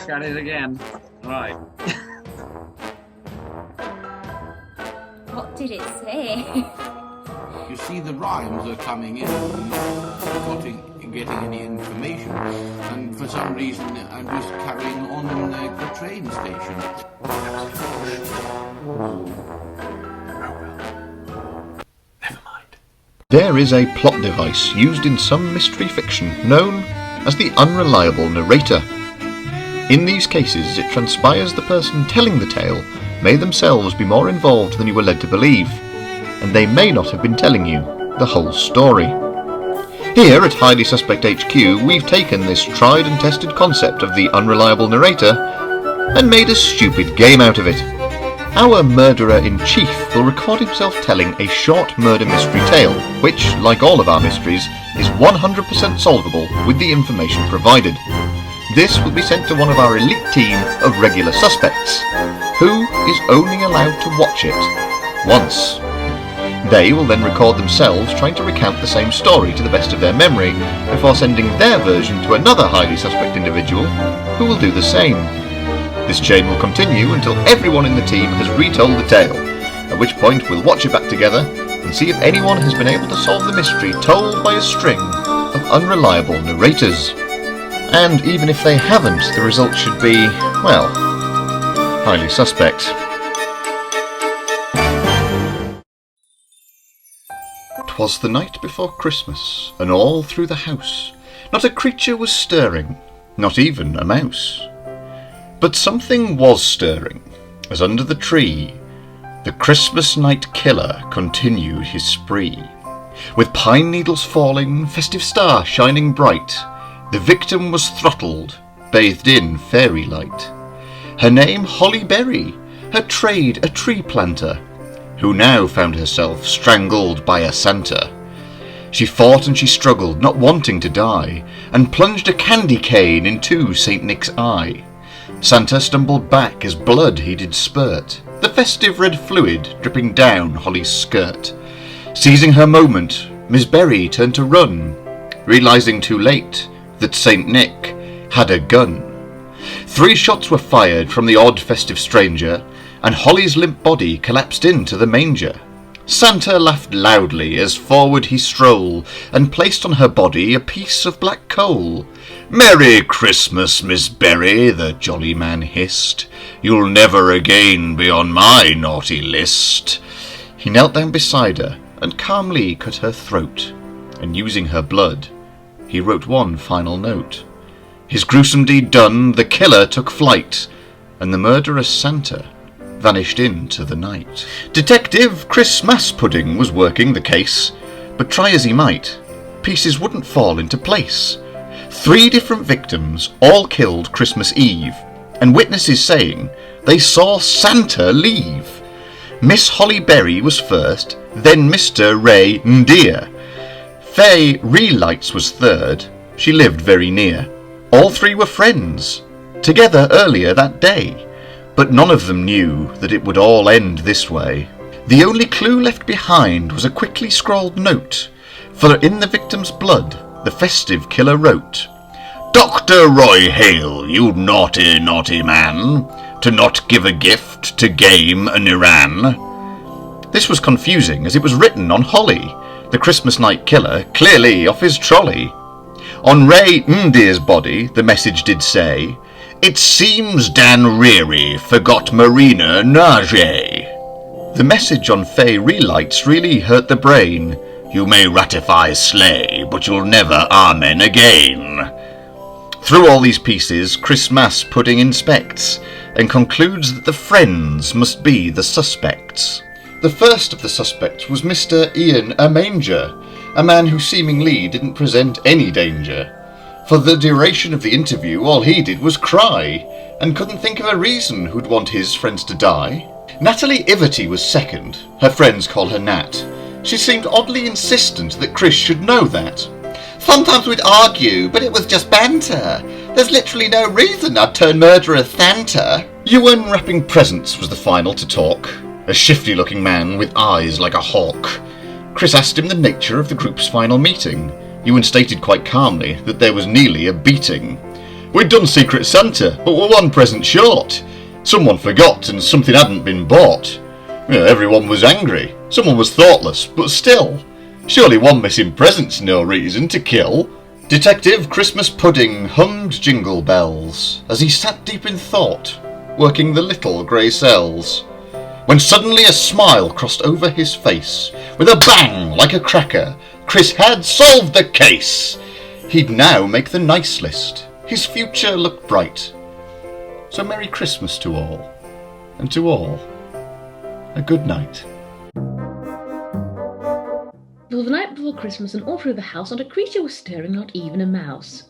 back at it again. Right. What did it say? You see, the rhymes are coming in, not getting any information, and for some reason I'm just carrying on the train station. There is a plot device used in some mystery fiction known as the Unreliable Narrator. In these cases, it transpires the person telling the tale may themselves be more involved than you were led to believe, and they may not have been telling you the whole story. Here at Highly Suspect HQ, we've taken this tried and tested concept of the Unreliable Narrator and made a stupid game out of it. Our murderer-in-chief will record himself telling a short murder mystery tale, which, like all of our mysteries, is 100% solvable with the information provided. This will be sent to one of our elite team of regular suspects, who is only allowed to watch it once. They will then record themselves trying to recount the same story to the best of their memory, before sending their version to another highly suspect individual, who will do the same. This chain will continue until everyone in the team has retold the tale, at which point we'll watch it back together and see if anyone has been able to solve the mystery told by a string of unreliable narrators. And even if they haven't, the result should be, well, highly suspect. 'Twas the night before Christmas, and all through the house not a creature was stirring, not even a mouse. But something was stirring, as under the tree the Christmas night killer continued his spree. With pine needles falling, festive star shining bright, the victim was throttled, bathed in fairy light. Her name Holly Berry, her trade a tree planter, who now found herself strangled by a Santa. She fought and she struggled, not wanting to die, and plunged a candy cane into St. Nick's eye. Santa stumbled back as blood he did spurt, the festive red fluid dripping down Holly's skirt. Seizing her moment, Miss Berry turned to run, realising too late that St. Nick had a gun. 3 shots were fired from the odd festive stranger, and Holly's limp body collapsed into the manger. Santa laughed loudly as forward he strolled, and placed on her body a piece of black coal. "Merry Christmas, Miss Berry," the jolly man hissed. "You'll never again be on my naughty list." He knelt down beside her and calmly cut her throat, and using her blood, he wrote one final note. His gruesome deed done, the killer took flight, and the murderous Santa vanished into the night. Detective Chris Masspudding was working the case, but try as he might, pieces wouldn't fall into place. 3 different victims, all killed Christmas Eve, and witnesses saying they saw Santa leave. Miss Holly Berry was first, then Mr. Ray Ndeer. Faye Relights was third, she lived very near. All 3 were friends, together earlier that day, but none of them knew that it would all end this way. The only clue left behind was a quickly scrawled note, for in the victim's blood the festive killer wrote, "Dr. Roy Hale, you naughty, naughty man, to not give a gift to game an Iran." This was confusing, as it was written on Holly, the Christmas night killer, clearly off his trolley. On Ray Ndeer's body the message did say, "It seems Dan Reary forgot Marina Nage." The message on Faye Relights really hurt the brain. "You may ratify slay, but you'll never amen again." Through all these pieces, Chris Masspudding inspects, and concludes that the friends must be the suspects. The first of the suspects was Mr. Ian Amanger, a man who seemingly didn't present any danger. For the duration of the interview, all he did was cry, and couldn't think of a reason who'd want his friends to die. Natalie Iverty was second. Her friends call her Nat. She seemed oddly insistent that Chris should know that. "Sometimes we'd argue, but it was just banter. There's literally no reason I'd turn murderer Santa." Ewan Wrapping Presents was the final to talk, a shifty-looking man with eyes like a hawk. Chris asked him the nature of the group's final meeting. Ewan stated quite calmly that there was nearly a beating. We'd done Secret Santa, but we're one present short. Someone forgot and something hadn't been bought. Everyone was angry. Someone was thoughtless, but still. Surely one missing present's no reason to kill. Detective Christmas Pudding hummed jingle bells as he sat deep in thought, working the little grey cells, when suddenly a smile crossed over his face. With a bang like a cracker, Chris had solved the case. He'd now make the nice list. His future looked bright. So Merry Christmas to all, and to all, a good night. It was the night before Christmas, and all through the house not a creature was stirring, not even a mouse.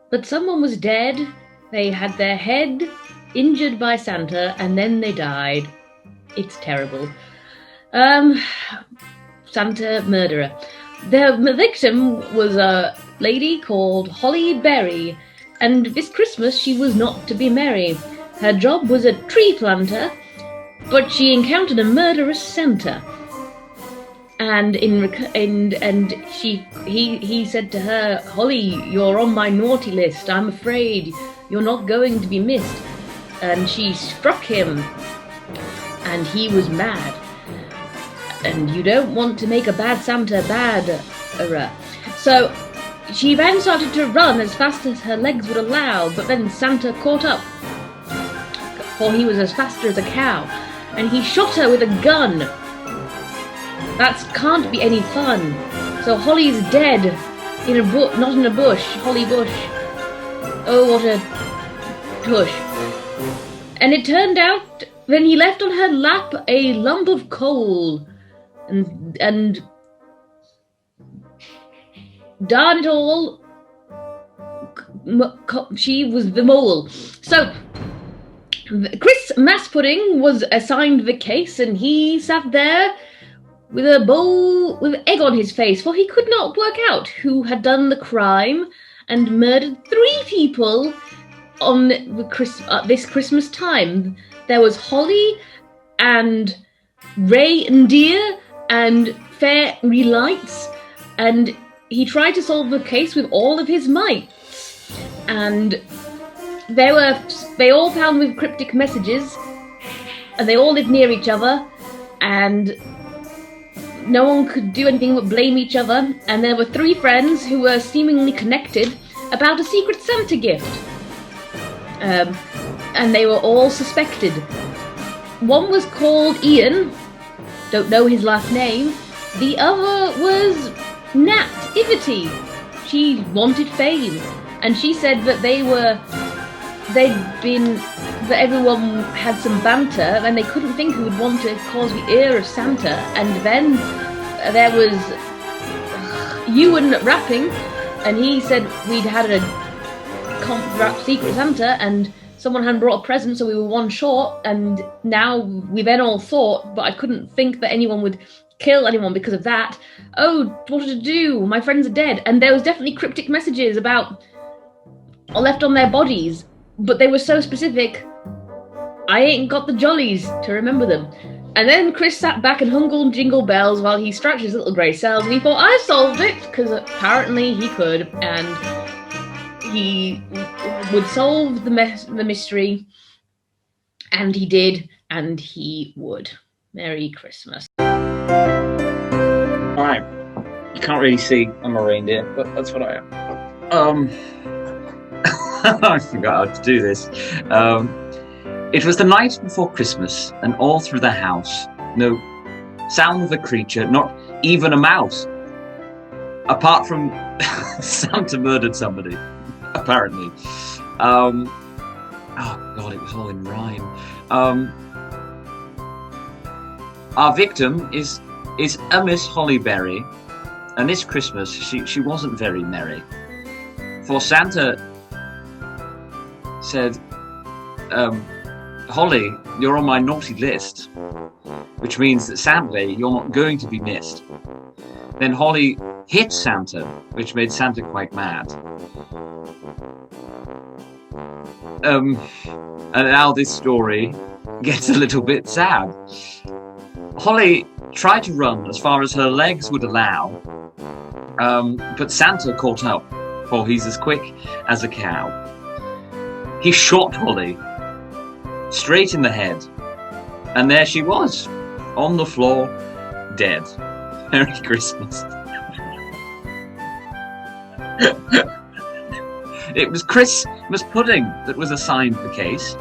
But someone was dead, they had their head injured by Santa, and then they died. It's terrible. Santa murderer. The victim was a lady called Holly Berry, and this Christmas she was not to be merry. Her job was a tree planter, but she encountered a murderous Santa. And he said to her, Holly, you're on my naughty list. I'm afraid you're not going to be missed. And she struck him, and he was mad. And you don't want to make a bad Santa badder. So she then started to run as fast as her legs would allow, but then Santa caught up, for he was as fast as a cow, and he shot her with a gun. That can't be any fun. So Holly's dead in a not in a bush, Holly Bush. Oh, what a push. And it turned out then he left on her lap a lump of coal. And darn it all, she was the mole. So Chris Mass Pudding was assigned the case, and he sat there with a bowl with egg on his face, for he could not work out who had done the crime and murdered 3 people on this Christmas time. There was Holly and Ray and Deer and Fairy Lights, and he tried to solve the case with all of his mights. And they all found with cryptic messages, and they all lived near each other, and no one could do anything but blame each other. And there were 3 friends who were seemingly connected about a Secret Santa gift. And they were all suspected. One was called Ian, don't know his last name. The other was Nat Ivety. She wanted fame, and she said that that everyone had some banter, and they couldn't think who would want to cause the ear of Santa. And then there was Ewan rapping, and he said we'd had a rap Secret Santa, and someone hadn't brought a present, so we were one short. And now we then all thought, but I couldn't think that anyone would kill anyone because of that. Oh, what to do? My friends are dead. And there was definitely cryptic messages about left on their bodies, but they were so specific, I ain't got the jollies to remember them. And then Chris sat back and hung jingle bells while he scratched his little grey cells, and he thought, I solved it, because apparently he could, and he would solve the mystery, and he did, and he would. Merry Christmas. Alright, you can't really see I'm a reindeer, but that's what I am. I forgot how to do this. It was the night before Christmas, and all through the house, no sound of a creature, not even a mouse. Apart from Santa murdered somebody, apparently. Oh God, it was all in rhyme. Our victim is a Miss Hollyberry, and this Christmas she wasn't very merry. For Santa said, Holly, you're on my naughty list, which means that sadly you're not going to be missed. Then Holly hit Santa, which made Santa quite mad. And now this story gets a little bit sad. Holly tried to run as far as her legs would allow, but Santa caught up, for he's as quick as a cow. he shot Holly straight in the head, and there she was, on the floor, dead. Merry Christmas. It was Christmas pudding that was assigned the case.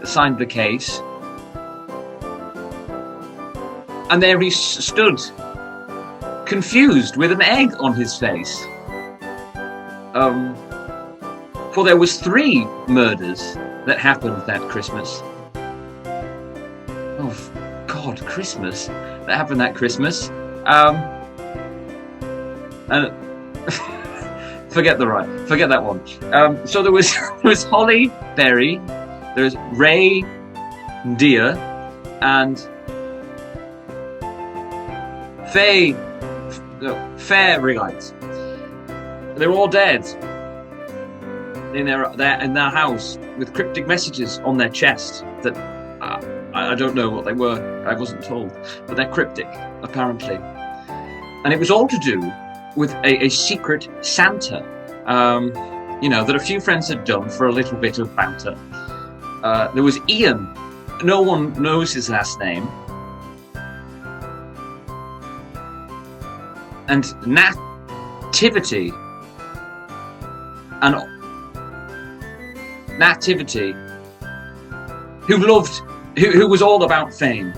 Assigned the case. And there he stood, confused, with an egg on his face. For there was 3 murders that happened that Christmas. Oh, God, Christmas. That happened that Christmas. And forget that one. So there was Holly Berry, there's Ray Deer, and Fairlight. They're all dead in their house with cryptic messages on their chest that I don't know what they were. I wasn't told, but they're cryptic apparently. And it was all to do with a secret Santa, that a few friends had done for a little bit of banter. There was Ian. No one knows his last name. And Nativity, who was all about fame.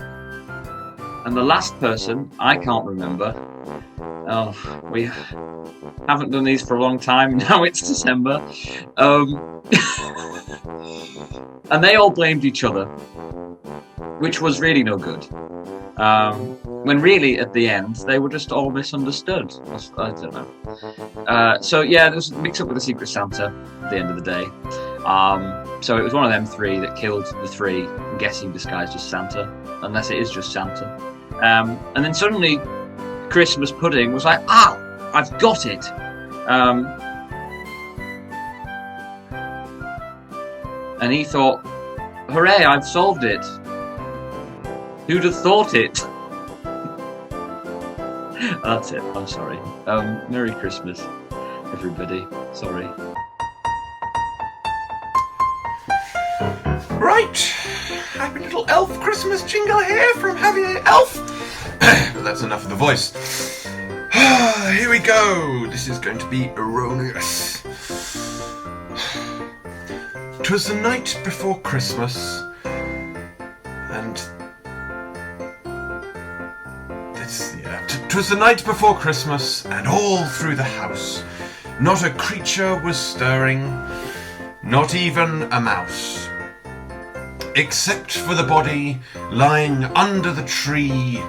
And the last person, I can't remember. Oh, we haven't done these for a long time. Now it's December. And they all blamed each other, which was really no good. When really, at the end, they were just all misunderstood. I don't know. So yeah, there was a mix-up with the Secret Santa at the end of the day. So it was one of them 3 that killed the 3, I'm guessing disguised as Santa, unless it is just Santa. And then suddenly, Christmas pudding was like, I've got it. And he thought, hooray, I've solved it. Who'd have thought it? That's it, I'm sorry. Merry Christmas, everybody. Sorry. Right, happy little elf Christmas jingle here from Javier Elf. But that's enough of the voice. Here we go. This is going to be erroneous. 'Twas the night before Christmas, and 'twas the night before Christmas, and all through the house, not a creature was stirring, not even a mouse, except for the body lying under the tree.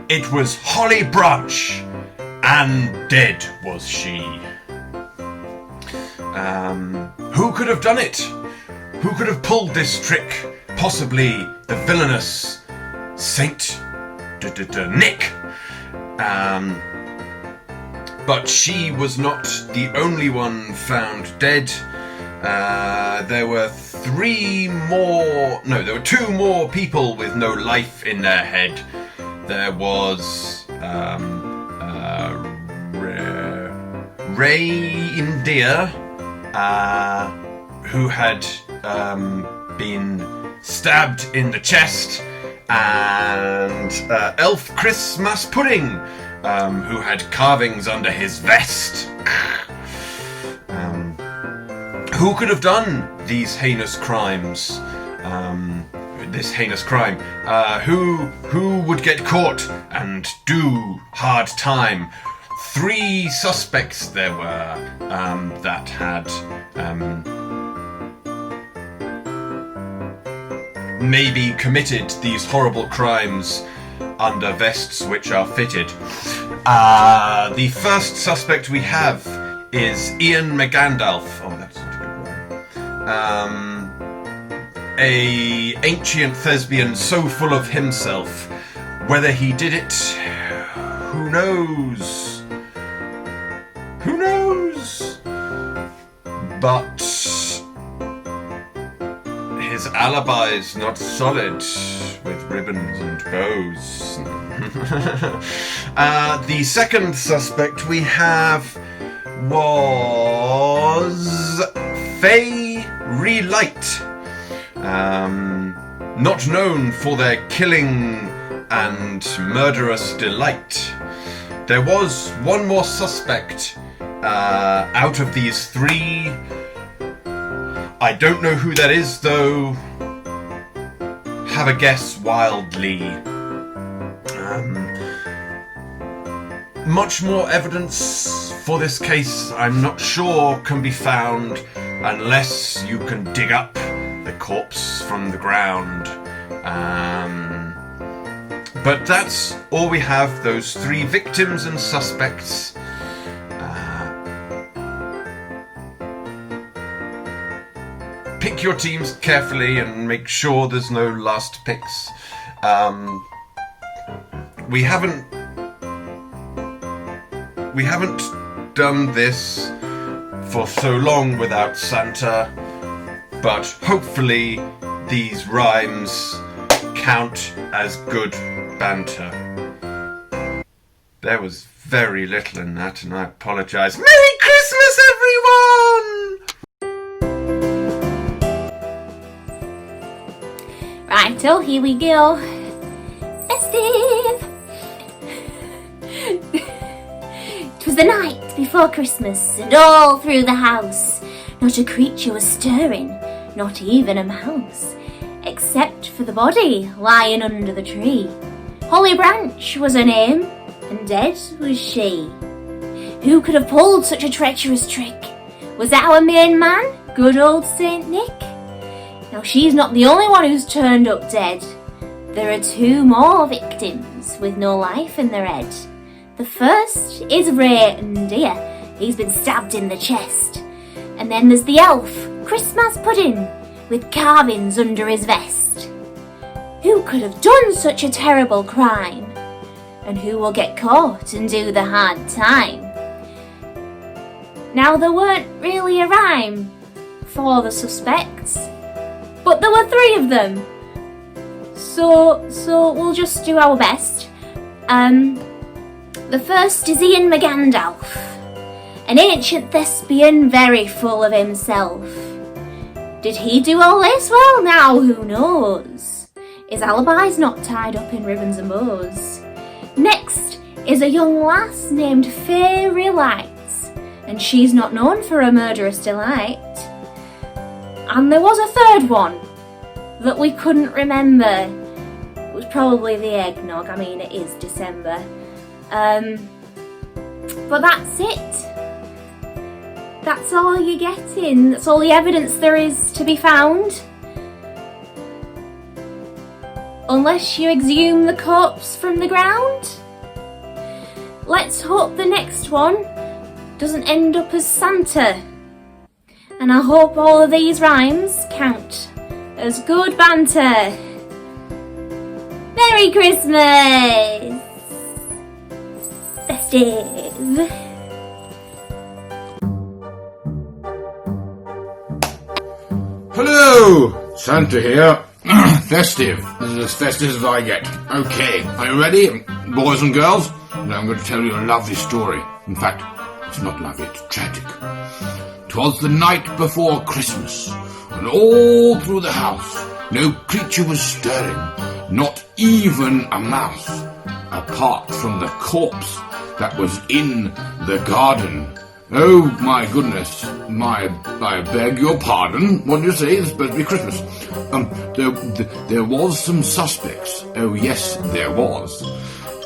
It was Holly Branch, and dead was she. Who could have done it? Who could have pulled this trick? Possibly the villainous Saint Nick. But she was not the only one found dead. There were 2 more people with no life in their head. There was Ray India, who had been stabbed in the chest, and Elf Christmas Pudding, who had carvings under his vest. Who could have done these heinous crimes? Who would get caught and do hard time? 3 suspects there were that had maybe committed these horrible crimes under vests which are fitted. The first suspect we have is Ian McGandalf. Oh, that's not a good one. A ancient thespian so full of himself. Whether he did it, who knows? Who knows? But his alibi's not solid with ribbons and bows. The second suspect we have was Fairy Light. Not known for their killing and murderous delight. There was one more suspect out of these three. I don't know who that is, though. Have a guess wildly. Much more evidence for this case, I'm not sure, can be found unless you can dig up the corpse from the ground. But that's all we have, those three victims and suspects. Pick your teams carefully and make sure there's no last picks. We haven't done this for so long without Santa, but hopefully these rhymes count as good banter. There was very little in that, and I apologise. Merry Christmas, everyone! Righto, here we go. Festive! 'Twas the night before Christmas, and all through the house not a creature was stirring, not even a mouse, except for the body lying under the tree. Holly Branch was her name, and dead was she. Who could have pulled such a treacherous trick? Was our main man, good old Saint Nick? Now she's not the only one who's turned up dead. There are two more victims with no life in their head. The first is Reindeer. He's been stabbed in the chest. And then there's the elf, Christmas Pudding, with carvings under his vest. Who could have done such a terrible crime? And who will get caught and do the hard time? Now there weren't really a rhyme for the suspects, but there were three of them. So we'll just do our best. The first is Ian McGandalf, an ancient thespian very full of himself. Did he do all this? Well, now who knows? His alibi's not tied up in ribbons and bows. Next is a young lass named Fairy Light, and she's not known for a murderous delight. And there was a third one that we couldn't remember. It was probably the eggnog. I mean, it is December. But that's it. That's all you're getting. That's all the evidence there is to be found. Unless you exhume the corpse from the ground. Let's hope the next one doesn't end up as Santa. And I hope all of these rhymes count as good banter. Merry Christmas! Festive! Hello! Santa here. Festive. This is as festive as I get. Okay, are you ready, boys and girls? Now I'm going to tell you a lovely story. In fact, it's not lovely, it's tragic. 'Twas the night before Christmas, and all through the house no creature was stirring, not even a mouse, apart from the corpse that was in the garden. Oh my goodness, I beg your pardon. What do you say? It's supposed to be Christmas. There was some suspects. Oh yes, there was.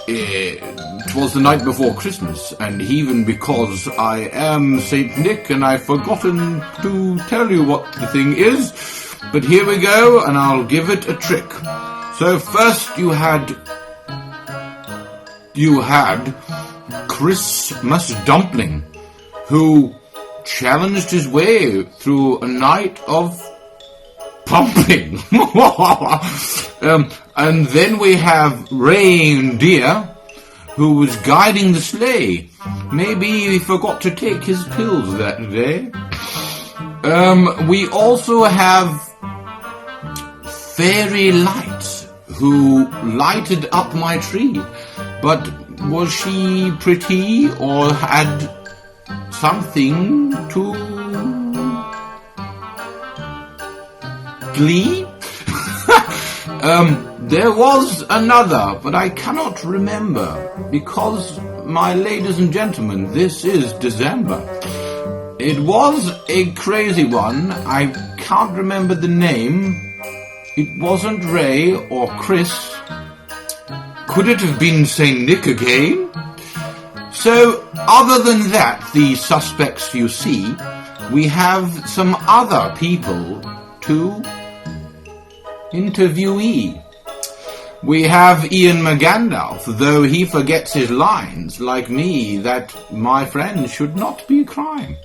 'Twas the night before Christmas, and even because I am Saint Nick and I've forgotten to tell you what the thing is, but here we go, and I'll give it a trick. So first you had Christmas Dumpling, who challenged his way through a night of pumping. And then we have Reindeer, who was guiding the sleigh. Maybe he forgot to take his pills that day. We also have Fairy Light, who lighted up my tree. But was she pretty or had something to glee? There was another, but I cannot remember, because, my ladies and gentlemen, this is December. It was a crazy one. I can't remember the name. It wasn't Ray or Chris. Could it have been St. Nick again? So, other than that, the suspects you see, we have some other people to interviewee. We have Ian McGandalf, though he forgets his lines, like me, that my friend should not be a crime.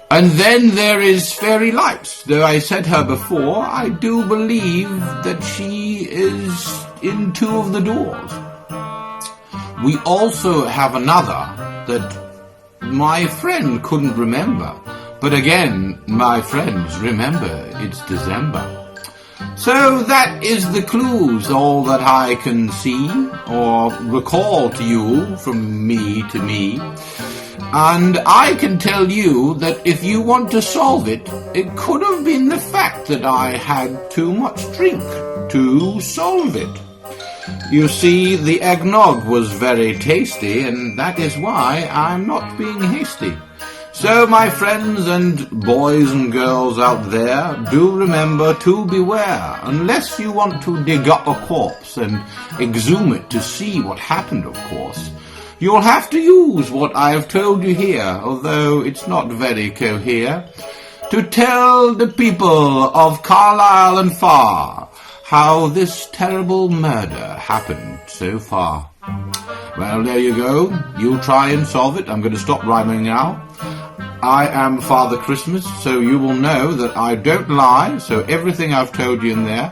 And then there is Fairy Lights. Though I said her before, I do believe that she is in 2 of the doors. We also have another that my friend couldn't remember. But again, my friends, remember, it's December. So that is the clues, all that I can see or recall to you from me to me. And I can tell you that if you want to solve it, it could have been the fact that I had too much drink to solve it. You see, the eggnog was very tasty, and that is why I'm not being hasty. So, my friends and boys and girls out there, do remember to beware, unless you want to dig up a corpse and exhume it to see what happened, of course. You'll have to use what I have told you here, although it's not very cohere, to tell the people of Carlisle and Far how this terrible murder happened so far. Well, there you go. You try and solve it. I'm going to stop rhyming now. I am Father Christmas, so you will know that I don't lie, so everything I've told you in there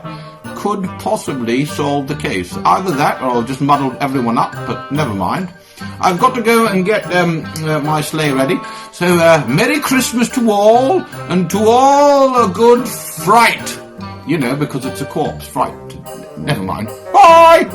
could possibly solve the case. Either that, or I'll just muddle everyone up, but never mind. I've got to go and get my sleigh ready. So, Merry Christmas to all, and to all a good fright. You know, because it's a corpse fright. Never mind. Bye!